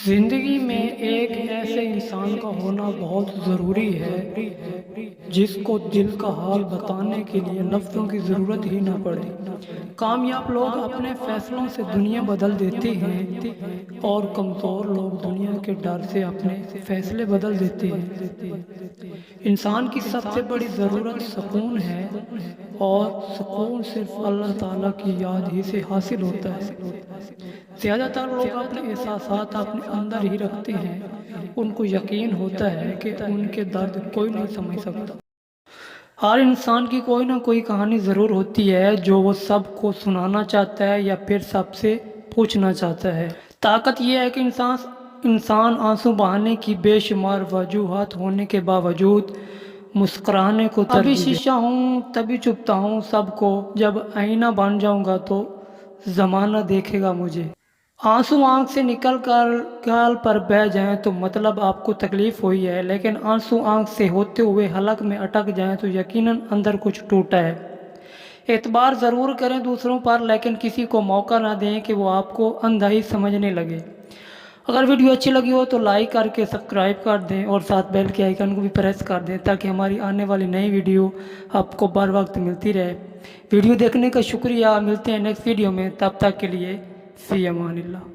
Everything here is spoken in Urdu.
زندگی میں ایک ایسے انسان کا ہونا بہت ضروری ہے جس کو دل کا حال بتانے کے لیے لفظوں کی ضرورت ہی نہ پڑے۔ کامیاب لوگ اپنے فیصلوں سے دنیا بدل دیتے ہیں اور کمزور لوگ دنیا کے ڈر سے اپنے فیصلے بدل دیتے ہیں۔ انسان کی سب سے بڑی ضرورت سکون ہے اور سکون صرف اللہ تعالیٰ کی یاد ہی سے حاصل ہوتا ہے۔ زیادہ تر لوگ اپنے احساسات اپنے اندر ہی رکھتے ہیں، ان کو یقین ہوتا ہے کہ ان کے درد کوئی نہیں سمجھ سکتا۔ ہر انسان کی کوئی نہ کوئی کہانی ضرور ہوتی ہے جو وہ سب کو سنانا چاہتا ہے یا پھر سب سے پوچھنا چاہتا ہے۔ طاقت یہ ہے کہ انسان آنسو بہانے کی بے شمار وجوہات ہونے کے باوجود مسکرانے کو ترجیح دے۔ ابھی شیشہ ہوں تبھی چپتا ہوں سب کو، جب آئینہ بن جاؤں گا تو زمانہ دیکھے گا مجھے۔ آنسو آنکھ سے نکل کر گال پر بہہ جائیں تو مطلب آپ کو تکلیف ہوئی ہے، لیکن آنسو آنکھ سے ہوتے ہوئے حلق میں اٹک جائیں تو یقیناً اندر کچھ ٹوٹا ہے۔ اعتبار ضرور کریں دوسروں پر، لیکن کسی کو موقع نہ دیں کہ وہ آپ کو اندھا ہی سمجھنے لگے۔ اگر ویڈیو اچھی لگی ہو تو لائک کر کے سبسکرائب کر دیں اور ساتھ بیل کے آئیکن کو بھی پریس کر دیں تاکہ ہماری آنے والی نئی ویڈیو آپ کو بر وقت ملتی رہے۔ ویڈیو دیکھنے کا شکریہ، ملتے ہیں نیکسٹ ویڈیو میں، تب تک کے لیے فی امان اللہ۔